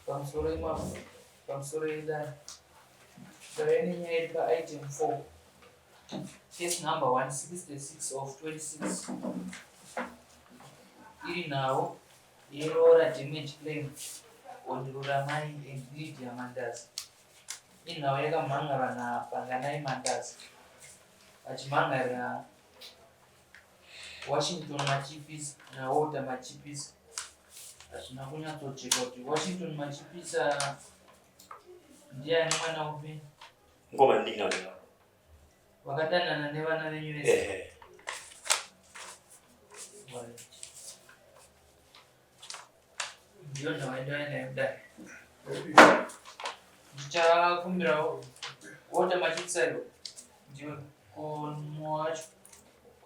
pamusoro imomo, pamusoro edare. Tavene nyaya iri paitem 4. Case number 166 of 26. Iri nawo yerora damage claim on Ruramai and Lydia Mandazi. Iri nawo yakamhangara naPanganai Mandazi. Achimhangarira Washington Machipisa naWalter Machipisa. Achina kunyatsocheka kuti Washington Machipisa ndiani mwana upi? Ngoma ndingi nawo. Wakadanana nevana venyu vese. Ndiyo ndawaenda naye kudai. Ndichakumbirawo Walter Machipisa iwo ndiyo konwacho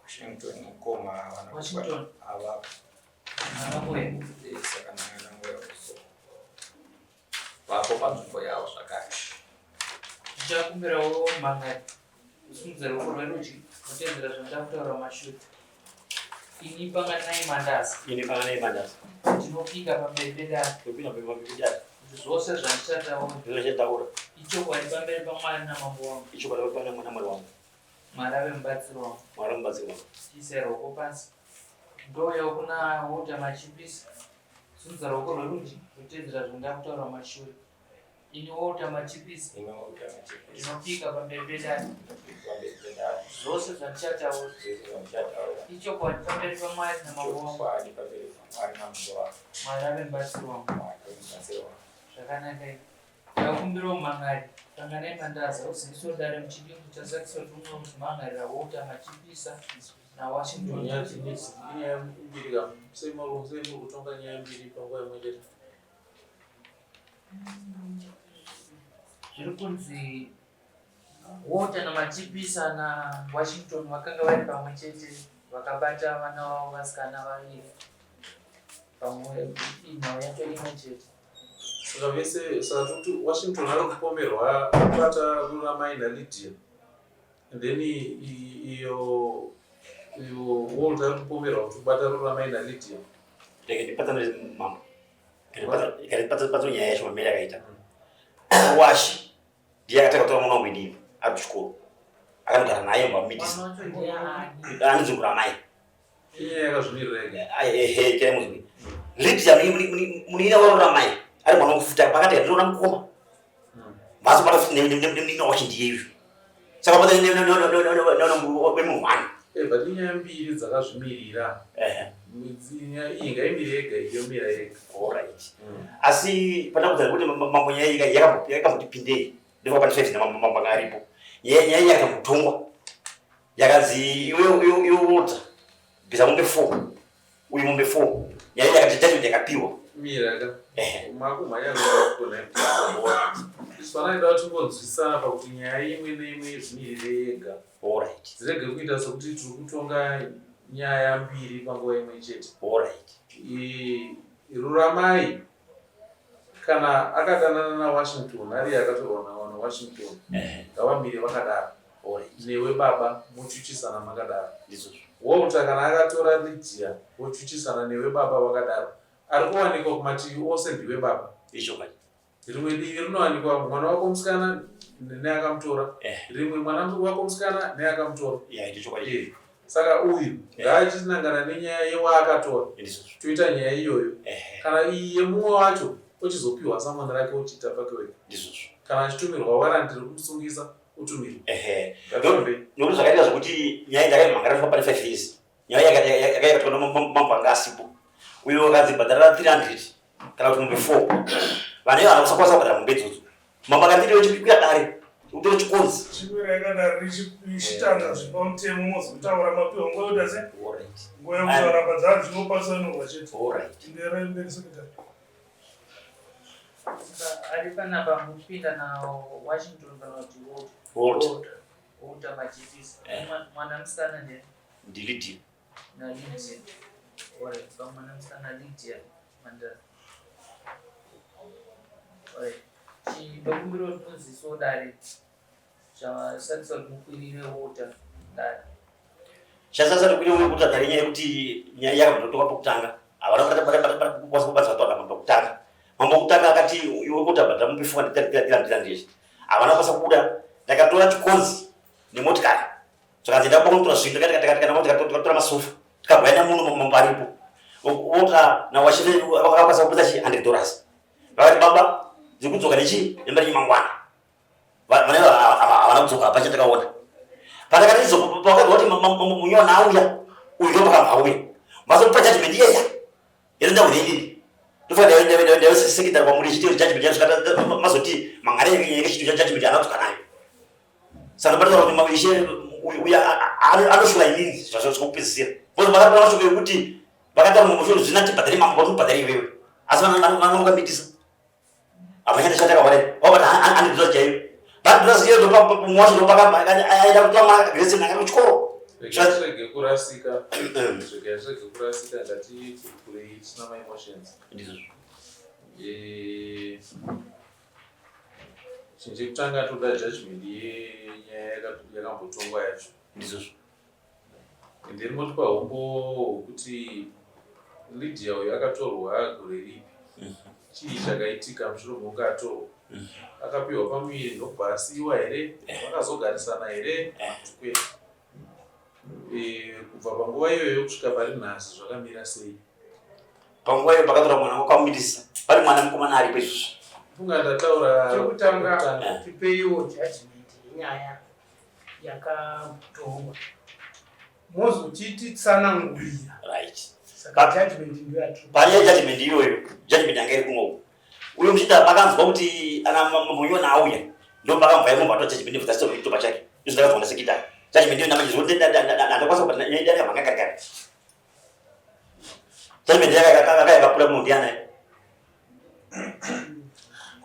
Washington koma Washington ava anakoye sakanangana ngweyo so vapo panzvimbo yavo zvakare. Ndichakumbirawo mhangari kusimudza ruoko rwerudyi kutedzera zvandakutaura mashure. Ini Panganai Mandazi ndinopika pamberi pedare kuti zvose zvandichataura ichokwadi pamberi paMwari naMambo wangu, Mwari ave mubatsiri wangu. Tiise ruoko pasi. Ndouyawo kuna Walter Machipisa, simudza ruoko rwerudyi kutedzera zvandakutaura mashure. Ini Walter Machipisa ndinopika pamberi pedare zvose zvandichataura ichokwadi pamberi paMwari naMambo wangu, Mwari ave mubatsiri wangu. Zvakanaka izvi. Ndakumbirawo mhangari Panganai Mandazi uziviso dare muchidingu chasakiswa tumwe mhangari Walter Machipisa naWashington. Zviri kunzi Walter naMachipisa naWashington vakanga vari pamwe chete vakabata vana vavo vasikana vaviri pamwe nhau yacho imwe chete. Saka vese saka kuti Washington ari kupomerwa kubata Ruramai naLydia, and then iyo Walter ari kupomerwa kubata Ruramai naLydia. Ndipatsanire mama. Ikatipatsa nyaya yacho mamere akaita. Washi ndiye akataka kutora mwana wangu ndini ari kuchikoro. Akanogara naye mumamidisi. Anonzi Ruramai. Iye yakazvimirira ega. Kaya muzvi. Lydia munina waRuramai. Ari mwana kufuta pakati ndinoona mukoma. Mbatso pata ndina wachi ndiye izvo. Saka pata ndinoona wemuhwani. But inyaya mbiri dzakazvimirira. Midzinya iyi ngaimirire ega yomira ega. Alright. Asi pandakudza kuti mambo nyaya yakambotipindei. Ndipo pa 5 namambo angaripo. Nyaya yakamutongwa. Yakazi iwe Walter. Bisa mombe 4. Uyu mombe 4. Nyaya yakatitacho ndakapiwa. Mira makumhanya kona isipanaida tingonzwisana pakuti nyaya imwe neimwe zvimirire yega. Alright. Zirege kuita sokuti tiri kutonga nyaya mbiri panguva imwe chete. Alright. Ruramai kana akadanana naWashington ari akatorwa naWashington ngavamire vakadaro. Newe baba mochuchisana makadaro. Walter kana akatora Lydia mochuchisana newe baba vakadaro. Ari kuwanikwa kumativi ose ndiwe baba. Rimwe divi rinowanikwa mwana wako musikana neakamutora. Rimwe mwana wako musikana neakamutora. Saka uyu ngaachitinangana nenyaya yewaakatora. Toita nyaya iyoyo. Kana iye mumwe wacho ochizopiwa samwana rake ochiita pake wega. Kana achitumirwa warandi rekumusungisa utumirwe. Nokuti zvakaita zvokuti nyaya ndakaimhangara pane 5 years. Nyaya yakaitwa namambo anga asipo. Uyo akadzibhadharira 300 kana kuti mombe 4. Vana ivana kusakwanisa kubhadhara mombe idzodzo. Mambo akandiriwo chikwira dare utore chikonzi. Chikwira yakadaro richitanga zvepamutemo mozokutaura mapiwa nguva yotase. Nguva yekutaura padzari zvinopatsanurwa chete. Mberi sekretari. Ari panapa mupinda naWashington kana kuti Walter Machipisa. Mwana musikana ndiLydia. naLydia. Pamwana musikana Lydia Mandazi. Chibakumbiro rinoziso dare zvasakisa kuti mukwirire Walter dare. Chasasa kuti kuti dare nyaya yekuti nyaya yakabva toka pokutanga. Avana kubatsa kubatsa toka pakutanga. mambo kutanga akati iwe kuti abata mubifuka ndizvi havana kwasa kuda ndakatora chikonzi nemotikari saka ndenda kutora zvinhu tikatora masofa tikabvaina munhu mambo aripo ota nawashine akakwasa kupedza $100 vakati baba ndiri kudzoka nemberi mangwana havana kudzoka apa chatakaona patakati pakati munyona auya uyu ndopakabva auya mazopa judgment iyeya yenda kudini ndofanira sekendari kwamuri chitiro judgment yasvika mazoti mangare yechitiro cha judgment anadzoka nayo saka patataura kuti mawishe uya anoshuva inini zvazvokupedzisira bcause vakatoa mashoko ekuti vakataura mumusoro zvina tibhadhari mambo tibhadhari iwewe asi vanokamidisa havanyanda chatakawarai wabata $100 chaiyo $100 chaiyo mwacho ndopakaenda kutama gresi nanga kuchikoro Zvekasvike kurasika ngati kurei tisina ma emotions. ndizvo Chinhu chekutanga toda judgment yenyaya yakambotongwa yacho. ndizvo Ende rinotipa hombo hwekuti Lydia uyu akatorwa gore ripi. Chii chakaitika mushure mokunge atorwa. Akapiwa pamuviri ndobva asiyiwa here? Vakazogarisana here? Kwete. Kubva panguva iyoyo kusvika pari nhasi zvakamira sei? panguva iyo pakatora mwana wakamirisa pane mwana mukomana aripo izvozvo Funga ndataura chekutanga tipeiwo judgment yenyaya yakatongwa mozotitsanangurira right saka judgment ndiyo yatongwa pane judgment iyoyo judgment yanga iri kumwe uyo muchita pakanzwa kuti ana munyona auya ndo pakamva imwe mbato judgment vhasito kutopa chake izvo ndakazona sekitari judgment iyo namanje zvoti ndakwanisa kubata ndanga mangakari judgment yakapura munhu ndiana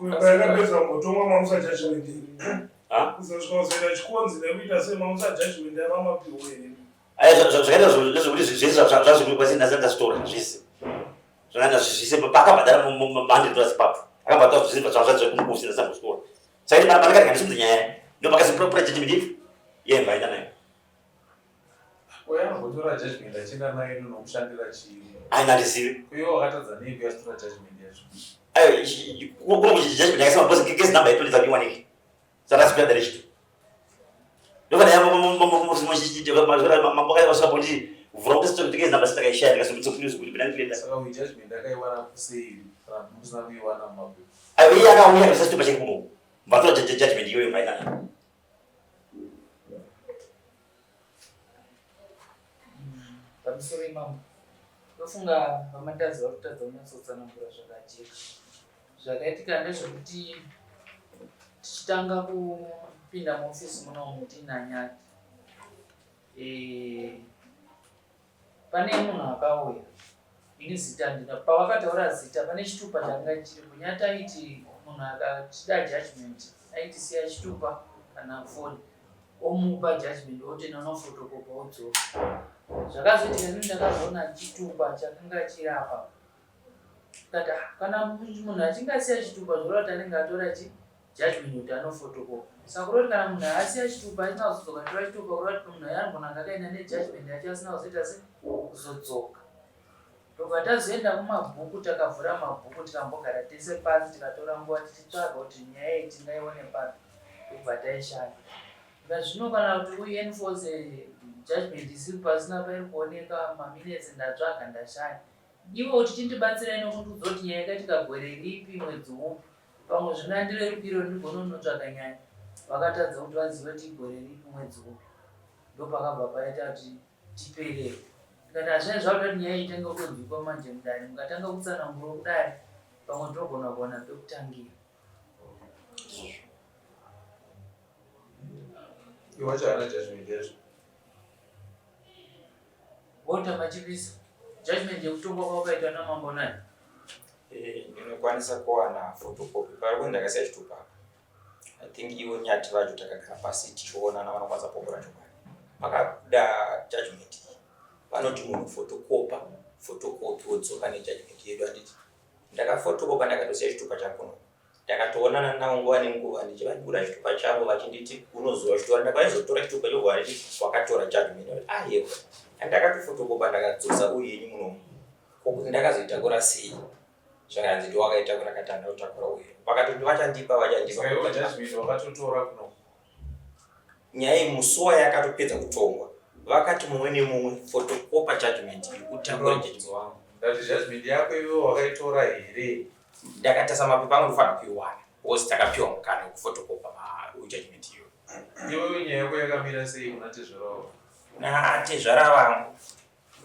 yakapedza kutongwa mamusa judgment kuzosvika kuzoita chikonzi nekuita sei mamusa judgment yavamapiwo here zvakaita zvokuti zvese zvazvinokwasindasitoura zvese zvakaita zvese pakabhadhara $100 papo akabhadhara zvinhu zvazvakumukuvusindasambositoura saka panakaringanisumudza nyaya ndo pakazipura judgment ipi yemba aita nayo Oyambotora judgment achienda nayo nokushandira chii? ainandizivi Kuiwo wakatadza nei kuyasitora judgment yacho? kuno kuti judgment yakasema bcause kesi namba yaitondeza kuiwaniki saka asikuya dareshito ndofanamambokaasikapondi vhura kuti kesi namba sitakaishaya ndikasomutsokulizo kuti binanikilenda Saka uyu judgment akaiwana kusei kana musina kuiwana mumabwe? iye akauya kasachitopa chake kuno mbatora judgment iyoyo mbainana pamusoro imambo ndofunga pamandaziva kutadza kunyatsotsanangura zvakajeka zvakaitika ndezvekuti tichitanga kupinda muofisi munomu tinanyaya pane munhu akauya ini zita ndina pavakataura zita pane chitupa changa chiripo nyataiti munhu akachida judgment aitisiya chitupa kana foni omupa judgment otenda unofotokopa odzoka zvakazoitika nini ndakazoona chitupa chakanga chirapa kati kana munhu achingasiya chitupa zvorati anenge atora judgment kuti anofotokopa saka kuroti kana munhu asiya chitupa asina kuzodzoka tora chitupa kurati munhu aya anogona akaenda nejudgment yacho asina kuzoita se kuzodzoka ndobva tazoenda kumabhuku takavhura mabhuku tikambogara tese pasi tikatora nguva tichitsvaga kuti nyaya iyi tingaione papi ndobva taishanda zvino kana kuti uenforce judgment isiri pasina pairi kuoneka maminutes ndatsvaga ndashaya ivo kuti tindibatsirai nokuti udzoti nyaya yakaitika gore ripi mwedzi upi pamwe zvinandirerukiro ndigona unotsvaga nyaya vakatadza kuti vazive kuti igore ripi mwedzi upi ndopakabva paita kuti tiperere kana hazvinai zvakuda kuti nyaya itenge kutonzwikwa manje mudare mukatanga kutsanangura kudare pamwe ndogona kuona pekutangira Iwacho haana judgment yacho. Wota machipisa judgment yekutongwa kwakaitwa namambo nani? Ndinokwanisa kuwana photocopy pari ndakasiya chitupa. I think iwo nyati vacho takagara pasi tichiona na vanokwanisa popora chokwadi. Pakabuda judgment vanoti munhu photocopy wodzoka nejudgment yedu anditi ndakafotokopa ndakatosiya chitupa chakuno ndakatoonana navo nguva nenguva ndichivabura chitupa chavo vachinditi unozowa chitupa ndakaizotora chitupa chobva vanditi wakatora judgment yevo andakatofotokopa ndakadzosa uyenyu munomu kokuti ndakazoitakura sei zvakanzi ndiwakaita kurakatanda utakura uye vakatoti vachandipa judgment wakatotora kuno nyaya musuwa yakatopedza kutongwa vakati mumwe nemumwe fotokopa judgment utakura judgment that judgment yako iwe wakaitora here ndakatasa mapepa angu ndofanira kuiwana because takapiwa mukana wekufotokopa judgment iyo iwe nyaya yako yakamira sei kuna tezvarawo natezvara vangu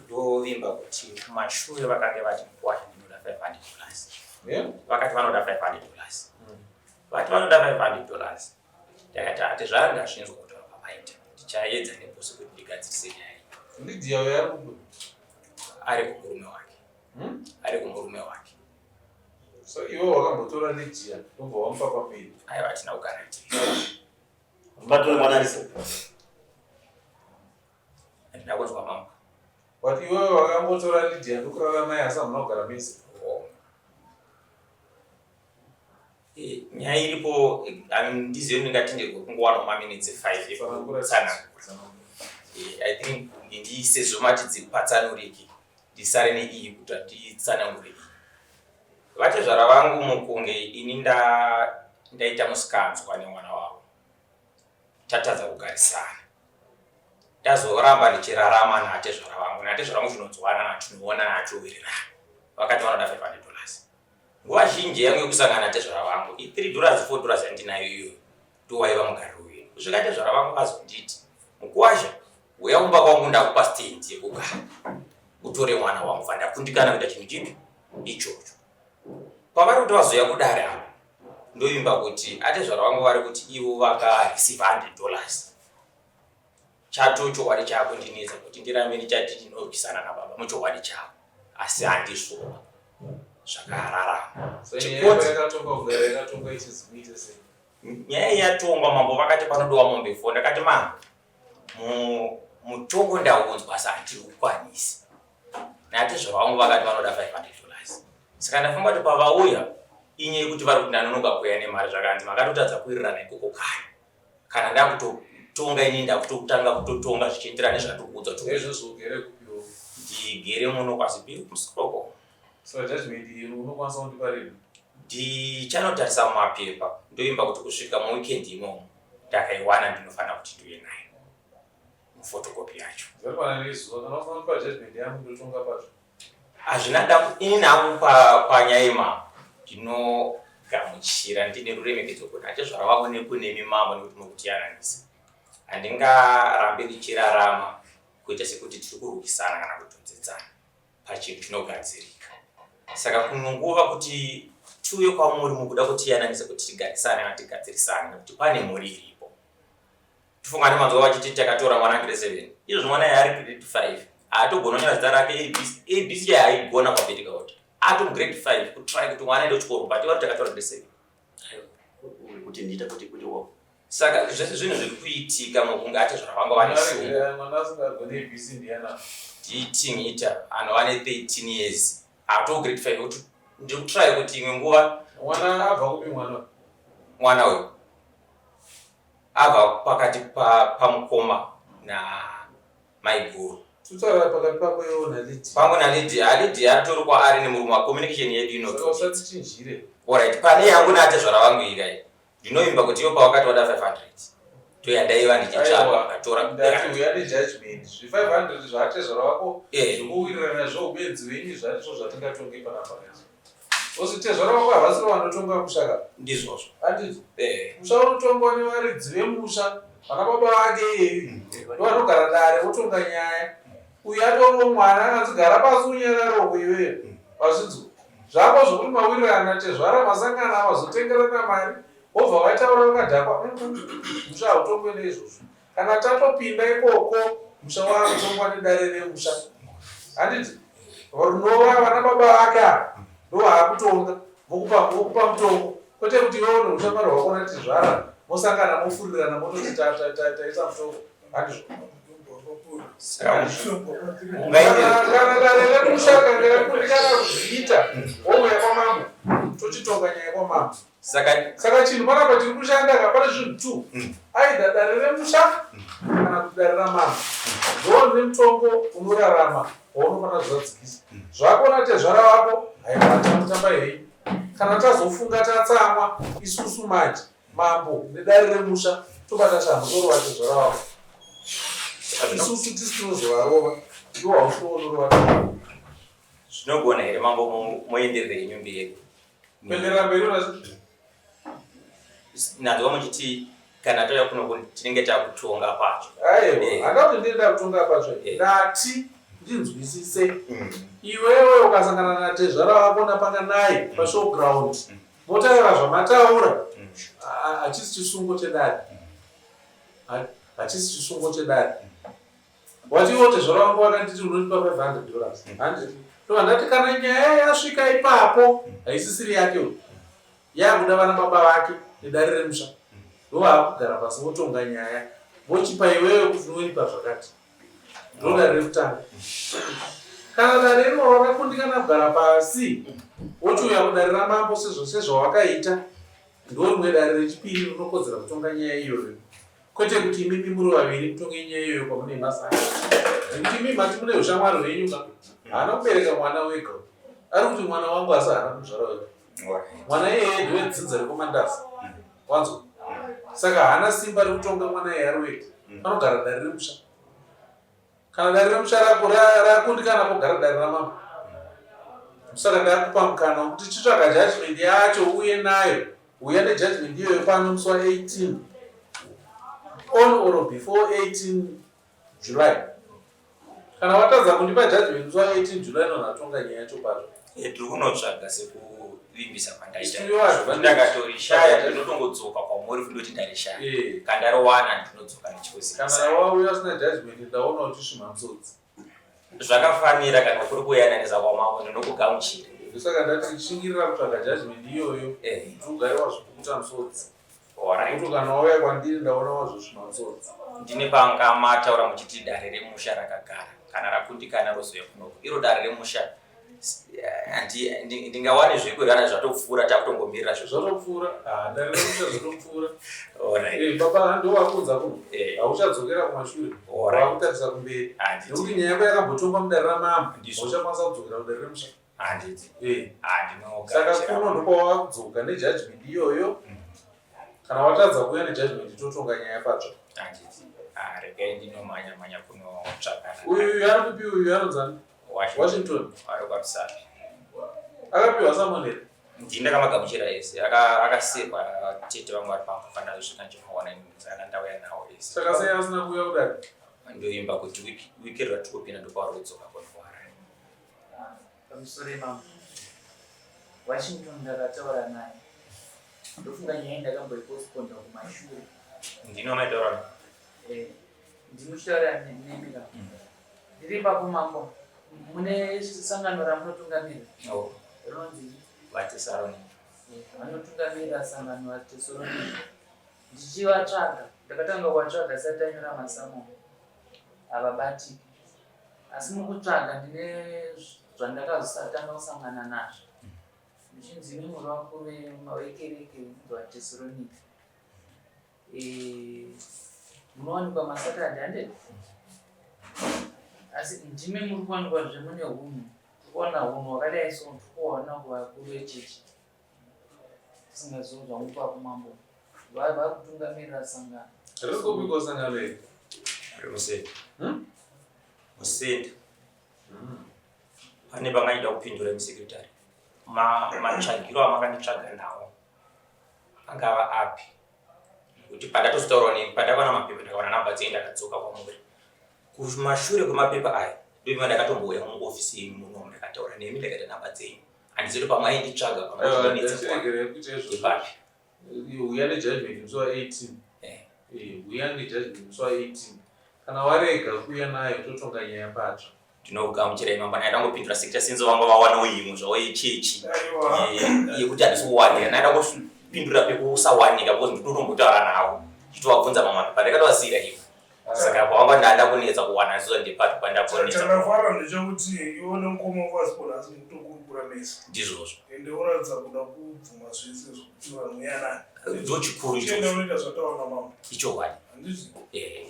ndovimba kuti kumashure vakanga vati mukuwacha ndinoda $500 vakati vanoda $500 vati vanoda $500 ndakati atezvara ndazvinzwa kutaura pamaita ndichaedza nebosi kuti ndigadzirise nyaya ndidhi yawo yari kudo ari kumurume wake so iwe wakambotora ndidhiya ndobva wamupa papiri aiwa hatina kugarantii Mbatwe mwana ripo. ndakunzwa mama wati iwe wakambotora ndidhiya ndokurara naye asi hamuna kugara mese nyaya iripo ndizive ndingatenderwe kungowana maminitsi 5 I think ndisezvo mati dzipatsanuriki ndisare neiyi kuti nditsanangure iyi vatezvara vangu mukunge ini ndaita musikanzwa nemwana wavo tatadza kugarisana ndazoramba ndichirarama naatezvara vangu naatezvara vangu tinonzwana natinoona natowirirana vakati vanoda $500 nguva zhinji yangu yekusangana naatezvara vangu $3 $4 yandinayo iyo ndowaiva mugariro wenu kusvika atezvara vangu vazonditi mukuwazha uya kumba kwangu ndakupa stand yekugara utore mwana wangu vandakundikana kuita chinhu chipi ichocho pavari kuti vazoya kudari avo ndoimba kuti atezvara vangu vari kuti ivo vakareceive $100 chato chokwadi chako ndinetsa kuti ndirambe ndichati ndinobvisana nababa muchokwadi chavo asi handizvona zvakararama nyaya yatongwa mambo vakati panodiwa mombe 4 ndakati mama mutongo ndaunzwa asi handiri kukwanisi naatezvara vangu vakati vanoda $500 saka ndafunga kuti pavauya inyaya yekuti vari kuti ndanonoka kuuya nemari zvakanzi makatotadza kuwirirana ikoko kare kana ndakutotonga ini ndakutotanga kutotonga zvichienderana nezvatikuudza ndigere muno kwazipiri kumusoko ndichanotarisa mumapepa ndoimba kuti kusvika muweekend imomo ndakaiwana ndinofanira kuti ndiuye nayo mufotokopi yacho hazvina ini nangu panyaya yemambo ndinogamuchira ndine ruremekedzo kuti atezvara vangu nekunemi mambo nekuti mukutiyananisa handingarambe ndichirarama kuita sekuti tiri kurukisana kana kutonzedzana pachinhu chinogadzirika saka kunonguva kuti tiuye kwamuri mukuda kutiyananisa kuti tigarisane kana tigadzirisane nekuti pane mhuri iripo tifungane manzwa vachiti takatora mwana grade 7 izvozvo mwana yaari grade 5 haatogona kunyora zita rake abc yaaigona kwabhetika kuti ato grade 5 kutry kuti mwana aende kuchikoro but ivari takatora grade 7 Kuti ndiita kuti wo. saka zvese zvinhu zviri kuitika mukunge atezvara vangu vane titingita anova ne 13 years ato grade 5 kuti ndiri kutry kuti imwe nguva mwana abva kupi mwana uyu abva pakati pamukoma namaiguru tutara pakati pako iwo nalidi pangu nalidi alidi atori kwaari nemurume wa communication yedu inousatsinjire alright pane yangu naatezvara vangu ikai ndinoimba kuti iwo pawakati wada 500 toyandaiva ndichitsvaka akatora uyane judgment zvi500 zvaatezvara vako zvikuwirirana zvoubenzi wenyu zvacho zvatingatonge panapakati ositezvara vako havasiri vanotonga mushaka ndizvozvo handizvo musha unotongwa nevaridzi vemusha vana baba vake iyeyu ndovanogara dare otonga nyaya uyu atoriwo mwana anganzigara pasi unyararoko iweyo vazvinzwa zvako zvokuti mawirirana tezvara masangana avazotengerana mari wobva vaitaura vakadhakwa musha hautongwe neizvozvo kana tatopinda ikoko musha waakutongwa nedare remusha handiti runova vana baba vake ndo vaakutonga vokupa mutongo kwete kuti iwewo neushamwari hwako natizvara mosangana mofurirana mototi taisa mutongo handizvo Kana kushaka ngakundikana kuzviita wouya kwamambo tochitonga nyaya kwamambo saka chinhu panapa tiri kushanda kapana zvinhu 2 aidha dare remusha kana kuti dare ramambo ndo nemutongo unorarama waunofanira zvadzikisa zvakona tezvara wako haivatamutamba hei kana tazofunga tatsamwa isusu manje mambo nedare remusha tobata chamutoro watezvara wako isusu tisinozovarova iwo hausonorova zvinogona here mambo moenderere henyu mberi kuenderera mberi nadzo muchiti kana tauya kuno tinenge takutonga pacho aiwa handauti ndinda kutonga pacho ndati ndinzwisise iwewe ukasangana natezvara wako napanga naye pashowground motaura zvamataura hachisi chisungo chedare hachisi chisungo chedare watiwo tezvara wangu wakanditi unonipa $500 handiti ndati kana nyaya yasvika ipapo haisisiri yake yakuda vana baba vake nedare remusha ndovakugara pasi votonga nyaya vochipa iwewe kuti unoipa zvakati ndo dare rekutanga kana dare rinova rakundikana kugara pasi wochiuya kudare ramambo sezvawakaita ndo rimwe dare rechipiri rinokodzera kutonga nyaya iyoyo kwete kuti imimi muri vaviri mutonge nyaya iyoyo kwamune masaka nekuti imimi mati mune ushamwari hwenyu haana kubereka mwana wega ari kuti mwana wangu asi haana kuzvara wega mwana iyeye ndowedzinza rekomandasi wanzo saka haana simba rekutonga mwana iye ari wega anogara dare remusha kana dare remusha rako rakundikana pogara dare ramambo saka ndakupa mukana wekuti chitsvaga judgment yacho uye nayo uya nejudgment iyoyo pano musi wa18 on or before 18 July kana watadza kundipa judgment musi wa18 July nonatonga nyaya yacho pacho tiri kunotsvaga sekuvimbisa kwandaita ndakatorishaya ndinotongodzoka kwamuri kundoti ndarishaya kana ndarowana ndinodzoka ndichikuzivisa kana wauya usina judgment ndaona kuti zvimamsodzi zvakafanira kana kuri kuyananisa kwamambo ndinokugamuchira ndosaka ndati shingirira kutsvaga judgment iyoyo ugare wazvokukuta musodzi kuti kana wauya kwandiri ndaona wazvosvima musodzi ndine panga mataura muchiti dare remusha rakagara kana rakundikana rozoya kunoko iro dare remusha ndingawane zvekurana zvatopfuura takutongomirira zvotopfuura dare remusha zvotopfuura baba ndowakunza kuno hauchadzokera kumashure wakutarisa kumberi nekuti nyaya yako yakambotongwa mudare ramambo hauchakwanisa kudzokera kudare remusha saka kuno ndokwawakudzoka nejudgment iyoyo kana watadza kuuya nejudgment totonga nyaya patsva regai ndinomanya kunotsvakana uyu ari kupi uyu anonzani Washington ari kwaMsapi akapiwa samonera ndindakamagamuchira ese akasikwa tete vangu vari pakufanira kusvika ndimaona saka ndauya nawo ese saka sei asina kuuya kudare ndoimba kuti wiki ratikopinda ndokwaari kudzoka kondwara pamusoro mambo Washington ndakataura naye ndofunga nyaya ndakamboiposponda kumashure ndinomaitaura ndimuchitaura nemira ndiri ipapo mambo mune sangano ramunotungamira ronzi vatesaloni vanotungamira sangano vatesaloni ndichivatsvaga ndakatanga kuvatsvaga sati anyora masamu avabatiki asi mukutsvaga ndine zvandakazosatanga kusangana nazvo ndichinzi mumwe vakuru vekereke vatesaloniki munowanikwa masatadhi handed asi ndime muri kuwanikwa zvemune hunhu kuona hunhu hwakadai so tikuona kuvakuru vechechi tisingazonzwa mupa kumambo vari kutungamirira sangano ririkupikwa sangano iri musenda musenda pane pangaida kupindura musekretari matsvagiro amakanditsvaga nawo angava api kuti pandatozotaura nemi pandakaona mapepa ndakaona namba dzenyu ndakadzoka kwamuri kumashure kwemapepa aya ndoima ndakatombouya muofisi yenyu muno ndakataura nemi ndakaita namba dzenyu handizivi pamainditsvaga pamaepapi uya nejudgment musi wa18 uya nejudgment musi wa18 kana warega kuuya nayo totonga nyaya patsva ndinokugamuchira imamba naidangopindura sekta sinzo vanga vawanawo imwe zvavo yechechi yekuti handisiuwanira naidangopindura pekusawanika because ndinotombotaura navo chitovabvunza mamapepa ndakatovasiyira ivo saka pawanga ndada kunetsa kuwana zizo ndipati pandakonetsa chandafara ndechekuti iwe nemukoma wepasipoti asi mutokurukura mese ndizvozvo ende uratidza kuda kubvuma zvese zvekuti vanhu yanani ndochikuru unoita zvataona mama ichokwadi handizvi eh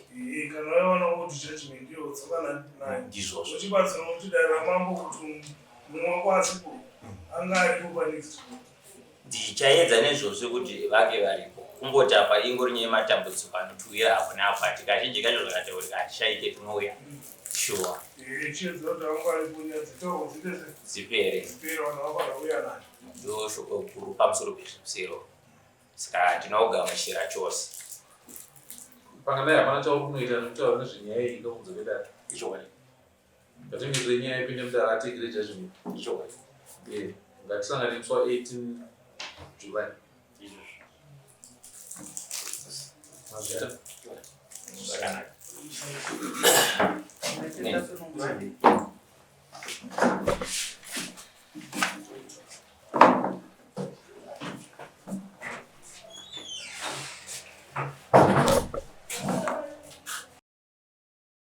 kana vaiwana kuti judgment iyo tsakana naye ndizvozvo uchibatsira kuti dai ramambo kuti mumwe kwasikuru anga aripo panext ndichaedza nezvozvo kuti vake varipo kumboti apa ingori nyaya yematambudziko anotuwira apo neapo ati kazhinji kacho zvakataurika hatishaike tinouya sure chiedza kuti anga aripo nyaya dzitauro dzipere vanhu vafana uya naye ndo shoko guru pamusoro pezvimusero saka tinogamuchira chose pangadai hapana chauri kunoita nekutaura nezvenyaya iyi ndokunze kwedare ichokwadi ngatimire nyaya ipinde mudare ategere judgment ichokwadi ngatisanganiswa 18 July mazvita zvakanaka Thank you.